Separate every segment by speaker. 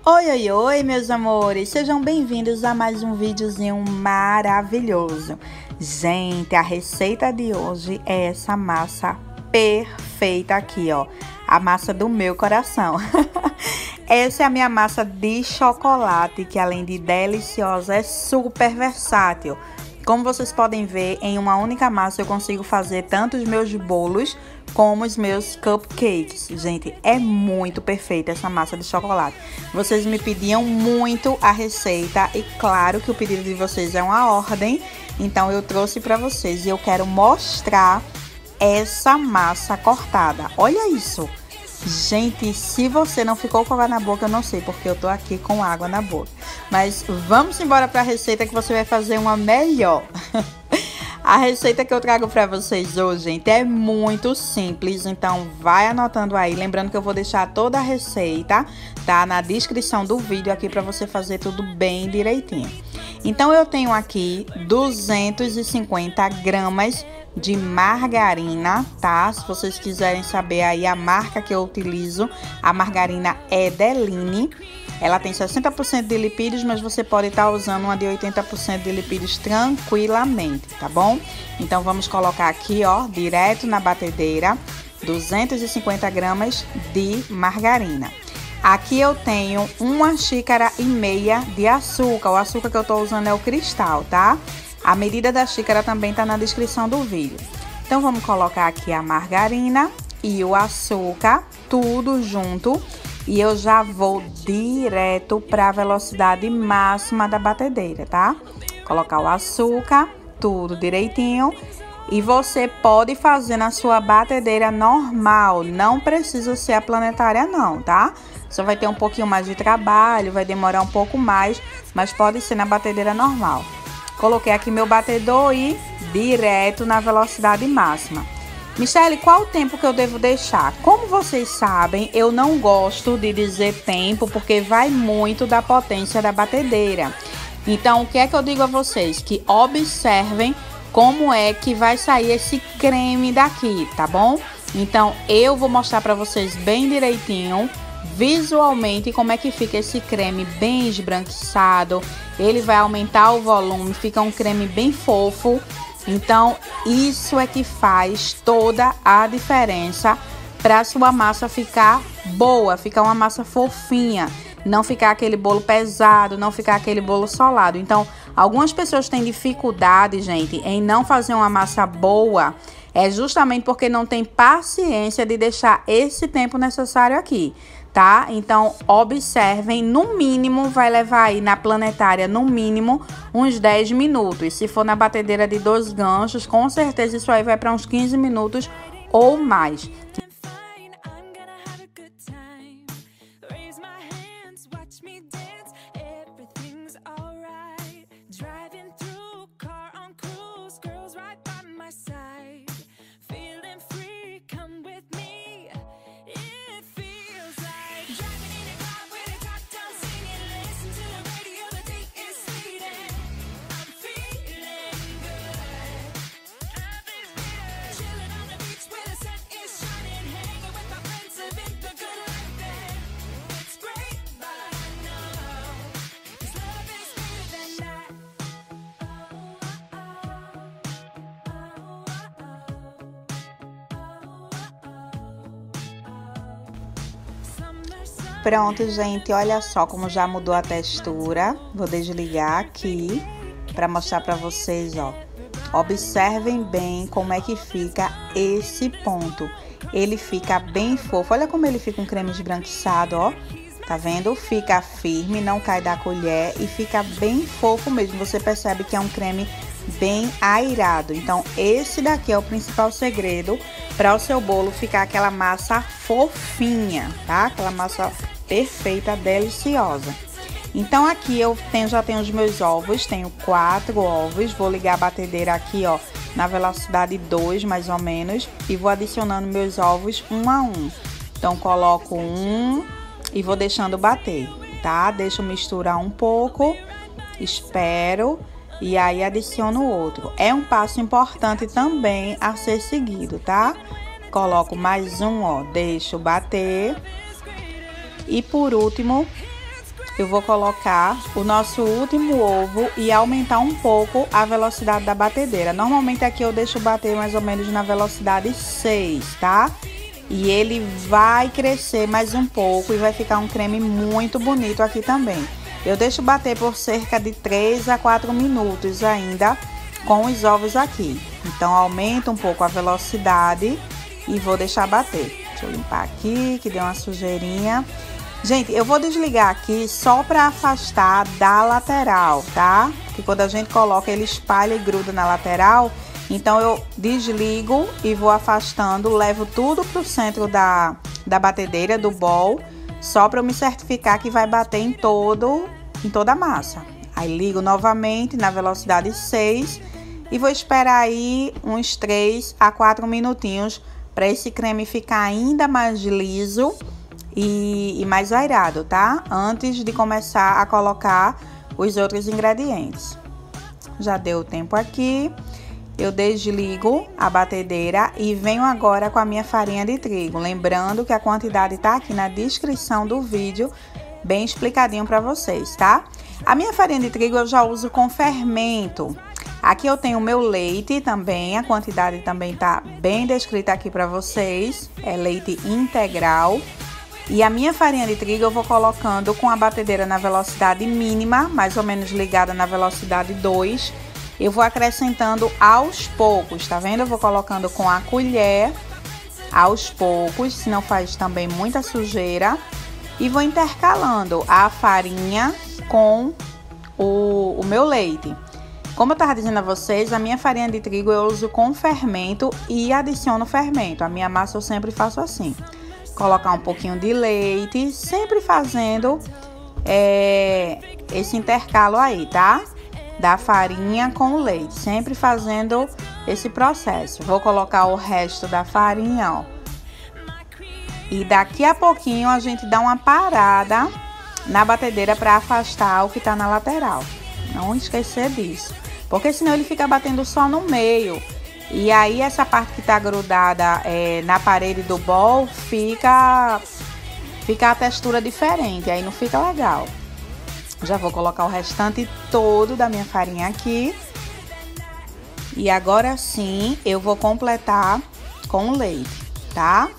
Speaker 1: Oi, oi, oi, meus amores! Sejam bem-vindos a mais um videozinho maravilhoso. Gente, a receita de hoje é essa massa perfeita aqui, ó. A massa do meu coração. Essa é a minha massa de chocolate, que além de deliciosa, é super versátil. Como vocês podem ver, em uma única massa eu consigo fazer tanto os meus bolos como os meus cupcakes. Gente, é muito perfeita essa massa de chocolate. Vocês me pediam muito a receita e claro que o pedido de vocês é uma ordem. Então eu trouxe para vocês e eu quero mostrar essa massa cortada. Olha isso! Gente, se você não ficou com água na boca, eu não sei, porque eu tô aqui com água na boca. Mas vamos embora para a receita que você vai fazer uma melhor. A receita que eu trago para vocês hoje, gente, é muito simples, então vai anotando aí. Lembrando que eu vou deixar toda a receita, tá, na descrição do vídeo aqui para você fazer tudo bem direitinho. Então eu tenho aqui 250 gramas de margarina, tá? Se vocês quiserem saber aí a marca que eu utilizo, a margarina é Deline. Ela tem 60% de lipídios, mas você pode estar usando uma de 80% de lipídios tranquilamente, tá bom? Então vamos colocar aqui, ó, direto na batedeira, 250 gramas de margarina. Aqui eu tenho 1,5 xícaras de açúcar. O açúcar que eu tô usando é o cristal, tá? A medida da xícara também tá na descrição do vídeo. Então vamos colocar aqui a margarina e o açúcar, tudo junto. E eu já vou direto para a velocidade máxima da batedeira, tá? Colocar o açúcar, tudo direitinho. E você pode fazer na sua batedeira normal, não precisa ser a planetária não, tá? Só vai ter um pouquinho mais de trabalho, vai demorar um pouco mais, mas pode ser na batedeira normal. Coloquei aqui meu batedor e direto na velocidade máxima. Michele, qual o tempo que eu devo deixar? Como vocês sabem, eu não gosto de dizer tempo, porque vai muito da potência da batedeira. Então, o que é que eu digo a vocês? Que observem como é que vai sair esse creme daqui, tá bom? Então, eu vou mostrar pra vocês bem direitinho, visualmente, como é que fica esse creme bem esbranquiçado. Ele vai aumentar o volume, fica um creme bem fofo. Então, isso é que faz toda a diferença para sua massa ficar boa, ficar uma massa fofinha, não ficar aquele bolo pesado, não ficar aquele bolo solado. Então, algumas pessoas têm dificuldade, gente, em não fazer uma massa boa, é justamente porque não tem paciência de deixar esse tempo necessário aqui, tá? Então, observem, no mínimo vai levar aí na planetária, no mínimo, uns 10 minutos. Se for na batedeira de 2 ganchos, com certeza isso aí vai para uns 15 minutos ou mais. Pronto, gente, olha só como já mudou a textura. Vou desligar aqui para mostrar para vocês, ó. Observem bem como é que fica esse ponto. Ele fica bem fofo. Olha como ele fica um creme esbranquiçado, ó. Tá vendo? Fica firme, não cai da colher e fica bem fofo mesmo. Você percebe que é um creme bem airado. Então, esse daqui é o principal segredo para o seu bolo ficar aquela massa fofinha, tá? Aquela massa perfeita, deliciosa. Então, aqui eu já tenho os meus ovos, tenho 4 ovos. Vou ligar a batedeira aqui, ó, na velocidade 2, mais ou menos, e vou adicionando meus ovos um a um. Então, coloco um e vou deixando bater, tá? Deixo misturar um pouco, espero e aí adiciono o outro. É um passo importante também a ser seguido, tá? Coloco mais um, ó, deixo bater. E por último, eu vou colocar o nosso último ovo e aumentar um pouco a velocidade da batedeira. Normalmente aqui eu deixo bater mais ou menos na velocidade 6, tá? E ele vai crescer mais um pouco e vai ficar um creme muito bonito aqui também. Eu deixo bater por cerca de 3 a 4 minutos ainda com os ovos aqui. Então aumenta um pouco a velocidade e vou deixar bater. Deixa eu limpar aqui, que deu uma sujeirinha. Gente, eu vou desligar aqui só para afastar da lateral, tá? Porque quando a gente coloca, ele espalha e gruda na lateral. Então eu desligo e vou afastando, levo tudo pro centro da batedeira, do bowl, só para eu me certificar que vai bater em toda a massa. Aí ligo novamente na velocidade 6 e vou esperar aí uns 3 a 4 minutinhos para esse creme ficar ainda mais liso e mais airado, tá? Antes de começar a colocar os outros ingredientes. Já deu o tempo aqui. Eu desligo a batedeira e venho agora com a minha farinha de trigo. Lembrando que a quantidade tá aqui na descrição do vídeo, bem explicadinho para vocês, tá? A minha farinha de trigo eu já uso com fermento. Aqui eu tenho o meu leite também, a quantidade também tá bem descrita aqui para vocês. É leite integral. E a minha farinha de trigo eu vou colocando com a batedeira na velocidade mínima, mais ou menos ligada na velocidade 2. Eu vou acrescentando aos poucos, tá vendo? Eu vou colocando com a colher aos poucos, senão faz também muita sujeira. E vou intercalando a farinha com o meu leite. Como eu tava dizendo a vocês, a minha farinha de trigo eu uso com fermento e adiciono fermento. A minha massa eu sempre faço assim. Colocar um pouquinho de leite, sempre fazendo esse intercalo aí, tá? Da farinha com o leite, sempre fazendo esse processo. Vou colocar o resto da farinha, ó. E daqui a pouquinho a gente dá uma parada na batedeira para afastar o que tá na lateral. Não esquecer disso, porque senão ele fica batendo só no meio. E aí essa parte que tá grudada na parede do bowl fica a textura diferente, aí não fica legal. Já vou colocar o restante todo da minha farinha aqui. E agora sim eu vou completar com o leite, tá?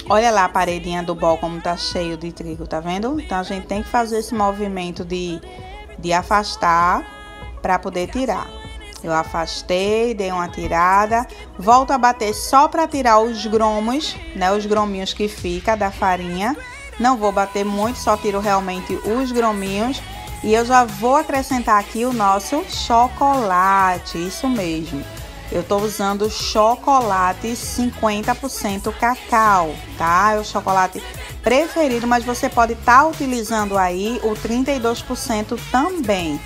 Speaker 1: Olha lá a paredinha do bowl como tá cheio de trigo, tá vendo? Então a gente tem que fazer esse movimento de afastar para poder tirar. Eu afastei, dei uma tirada, volto a bater só para tirar os gromos, né? Os grominhos que fica da farinha. Não vou bater muito, só tiro realmente os grominhos. E eu já vou acrescentar aqui o nosso chocolate, isso mesmo. Eu tô usando chocolate 50% cacau, tá? É o chocolate preferido, mas você pode estar utilizando aí o 32% também.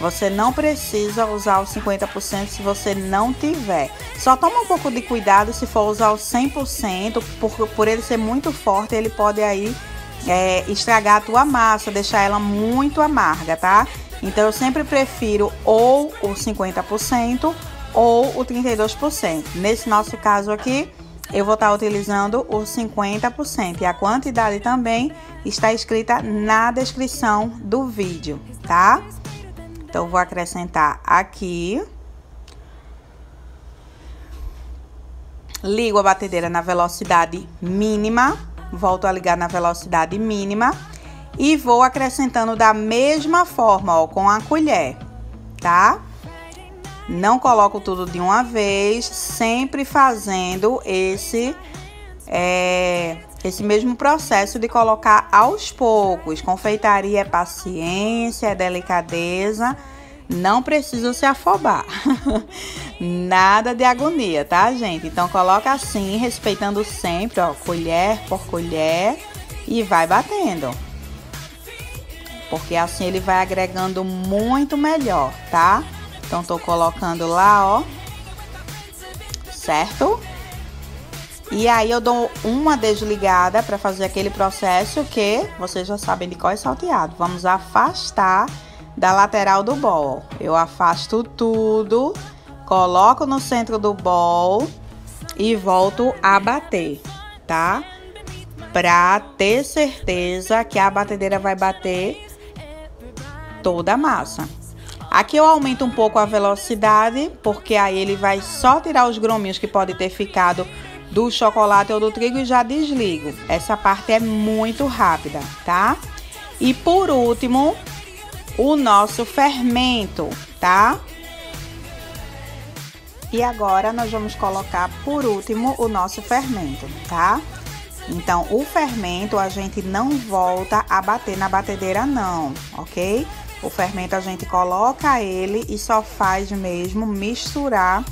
Speaker 1: Você não precisa usar o 50% se você não tiver. Só toma um pouco de cuidado se for usar o 100%, por ele ser muito forte, ele pode aí estragar a tua massa, deixar ela muito amarga, tá? Então eu sempre prefiro ou o 50% ou o 32%. Nesse nosso caso aqui, eu vou estar utilizando o 50%. E a quantidade também está escrita na descrição do vídeo, tá? Então, vou acrescentar aqui. Ligo a batedeira na velocidade mínima. Volto a ligar na velocidade mínima. E vou acrescentando da mesma forma, ó, com a colher, tá? Não coloco tudo de uma vez, sempre fazendo esse mesmo processo de colocar aos poucos. Confeitaria é paciência, é delicadeza, não precisa se afobar. Nada de agonia, tá, gente? Então coloca assim, respeitando sempre, ó, colher por colher e vai batendo. Porque assim ele vai agregando muito melhor, tá? Então tô colocando lá, ó, certo? E aí eu dou uma desligada para fazer aquele processo que vocês já sabem de qual é salteado. Vamos afastar da lateral do bowl. Eu afasto tudo, coloco no centro do bowl e volto a bater, tá? pra ter certeza que a batedeira vai bater toda a massa. Aqui eu aumento um pouco a velocidade, porque aí ele vai só tirar os grominhos que pode ter ficado do chocolate ou do trigo e já desligo. Essa parte é muito rápida, tá? E por último, o nosso fermento, tá? E agora nós vamos colocar por último o nosso fermento, tá? Então, o fermento a gente não volta a bater na batedeira não, ok? O fermento a gente coloca ele e só faz mesmo misturar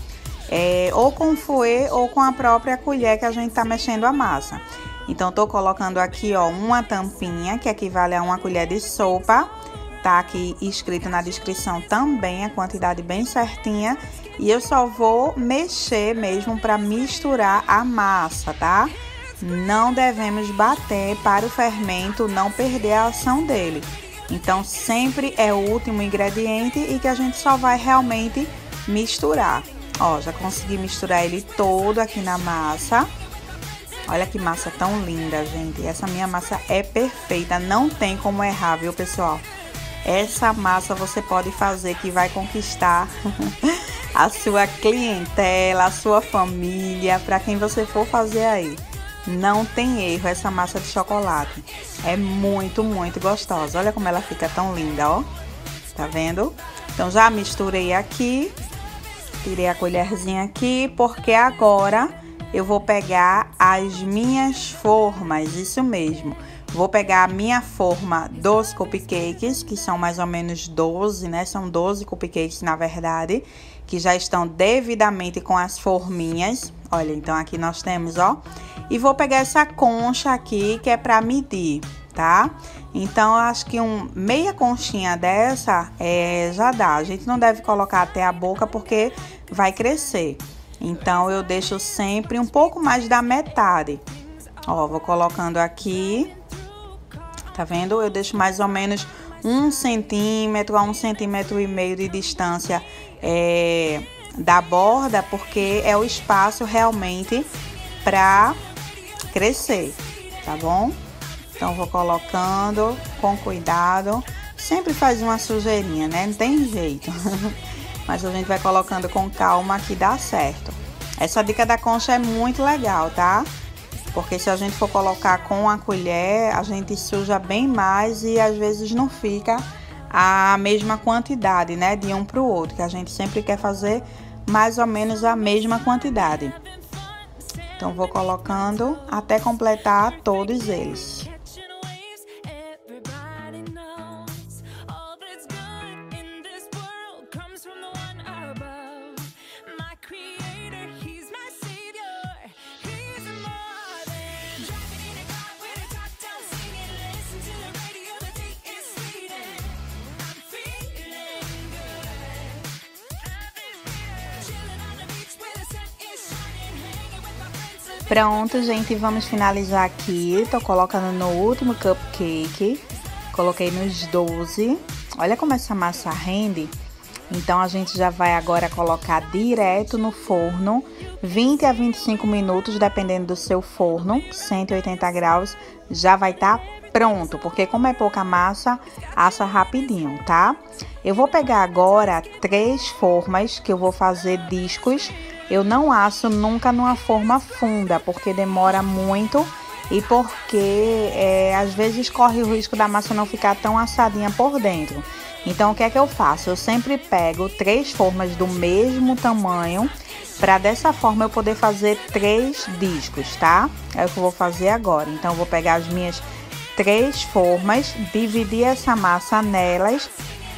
Speaker 1: ou com fouet ou com a própria colher que a gente tá mexendo a massa. Então, tô colocando aqui, ó, uma tampinha que equivale a uma colher de sopa. Tá aqui escrito na descrição também a quantidade bem certinha. E eu só vou mexer mesmo para misturar a massa, tá? Não devemos bater para o fermento não perder a ação dele. Então, sempre é o último ingrediente e que a gente só vai realmente misturar. Ó, já consegui misturar ele todo aqui na massa. Olha que massa tão linda, gente. Essa minha massa é perfeita, não tem como errar, viu, pessoal? Essa massa você pode fazer que vai conquistar a sua clientela, a sua família, para quem você for fazer aí. Não tem erro essa massa de chocolate. É muito, muito gostosa. Olha como ela fica tão linda, ó. Tá vendo? Então, já misturei aqui. Tirei a colherzinha aqui, porque agora eu vou pegar as minhas formas, isso mesmo. Vou pegar a minha forma dos cupcakes, que são mais ou menos 12, né? São 12 cupcakes, na verdade, que já estão devidamente com as forminhas. Olha, então aqui nós temos, ó. E vou pegar essa concha aqui, que é pra medir, tá? Então, eu acho que meia conchinha dessa já dá. A gente não deve colocar até a boca, porque vai crescer. Então, eu deixo sempre um pouco mais da metade. Ó, vou colocando aqui. Tá vendo? Eu deixo mais ou menos 1 centímetro a 1,5 centímetros de distância da borda, porque é o espaço realmente pra crescer, tá bom? Então, vou colocando com cuidado. Sempre faz uma sujeirinha, né? Não tem jeito. Mas a gente vai colocando com calma que dá certo. Essa dica da concha é muito legal, tá? Porque se a gente for colocar com a colher, a gente suja bem mais e às vezes não fica a mesma quantidade, né? De um pro outro, que a gente sempre quer fazer mais ou menos a mesma quantidade. Então, vou colocando até completar todos eles. Pronto, gente, vamos finalizar aqui. Tô colocando no último cupcake. Coloquei nos 12. Olha como essa massa rende. Então, a gente já vai agora colocar direto no forno. 20 a 25 minutos, dependendo do seu forno. 180 graus, já vai estar pronto. Porque como é pouca massa, assa rapidinho, tá? Eu vou pegar agora 3 formas que eu vou fazer discos. Eu não asso nunca numa forma funda, porque demora muito e porque às vezes corre o risco da massa não ficar tão assadinha por dentro. Então, o que é que eu faço? Eu sempre pego 3 formas do mesmo tamanho, para dessa forma eu poder fazer 3 discos, tá? É o que eu vou fazer agora. Então, eu vou pegar as minhas 3 formas, dividir essa massa nelas.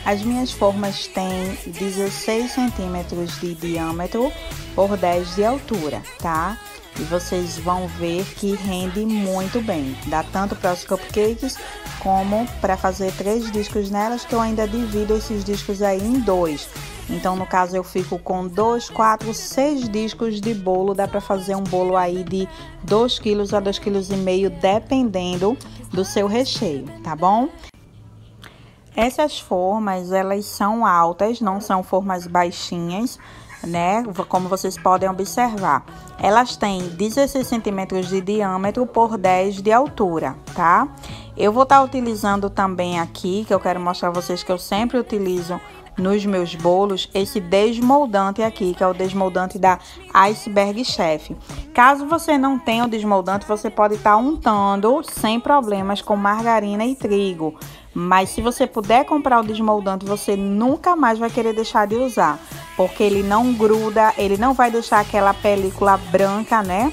Speaker 1: As minhas formas têm 16 centímetros de diâmetro por 10 de altura, tá? E vocês vão ver que rende muito bem. Dá tanto para os cupcakes como para fazer 3 discos nelas, que eu ainda divido esses discos aí em 2. Então, no caso, eu fico com 2, 4, 6 discos de bolo. Dá para fazer um bolo aí de 2 quilos a 2,5 kg, dependendo do seu recheio, tá bom? Essas formas, elas são altas, não são formas baixinhas. né? Como vocês podem observar. Elas têm 16 centímetros de diâmetro por 10 de altura, tá? Eu vou estar utilizando também aqui, que eu quero mostrar a vocês que eu sempre utilizo nos meus bolos, esse desmoldante aqui, que é o desmoldante da Iceberg Chef. Caso você não tenha o desmoldante, você pode estar untando sem problemas com margarina e trigo. Mas se você puder comprar o desmoldante, você nunca mais vai querer deixar de usar, porque ele não gruda, ele não vai deixar aquela película branca, né?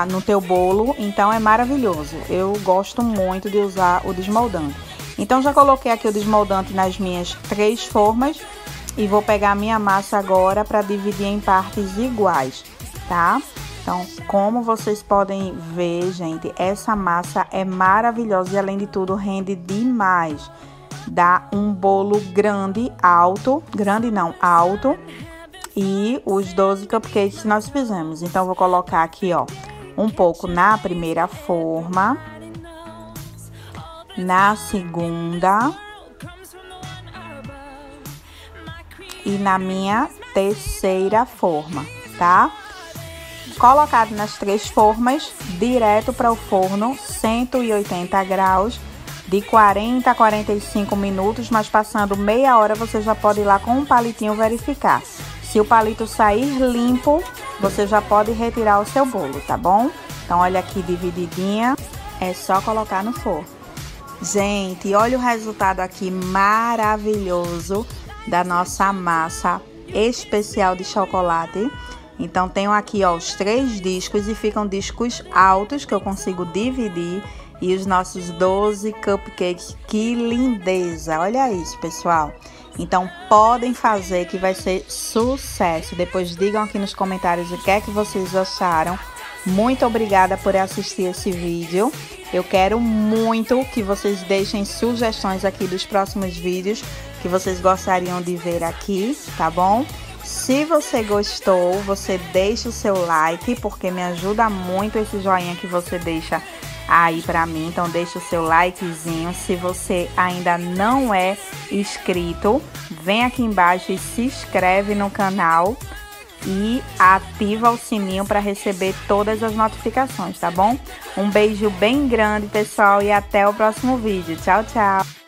Speaker 1: No teu bolo, então é maravilhoso. Eu gosto muito de usar o desmoldante. Então já coloquei aqui o desmoldante nas minhas 3 formas e vou pegar a minha massa agora para dividir em partes iguais, tá? Então, como vocês podem ver, gente, essa massa é maravilhosa e além de tudo rende demais. Dá um bolo grande, alto, grande não, alto. E os 12 cupcakes que nós fizemos. Então, vou colocar aqui, ó, um pouco na primeira forma, na segunda e na minha terceira forma, tá? Colocado nas 3 formas, direto para o forno, 180 graus, de 40 a 45 minutos, mas passando meia hora você já pode ir lá com um palitinho verificar. Se o palito sair limpo, você já pode retirar o seu bolo, tá bom? Então, olha aqui divididinha, é só colocar no forno. Gente, olha o resultado aqui maravilhoso da nossa massa especial de chocolate. Então, tenho aqui, ó, os 3 discos e ficam discos altos que eu consigo dividir. E os nossos 12 cupcakes, que lindeza! Olha isso, pessoal. Então, podem fazer que vai ser sucesso. Depois digam aqui nos comentários o que é que vocês acharam. Muito obrigada por assistir esse vídeo. Eu quero muito que vocês deixem sugestões aqui dos próximos vídeos que vocês gostariam de ver aqui, tá bom? Se você gostou, você deixa o seu like, porque me ajuda muito esse joinha que você deixa aí pra mim. Então deixa o seu likezinho. Se você ainda não é inscrito, vem aqui embaixo e se inscreve no canal e ativa o sininho para receber todas as notificações, tá bom? Um beijo bem grande, pessoal, e até o próximo vídeo. Tchau, tchau!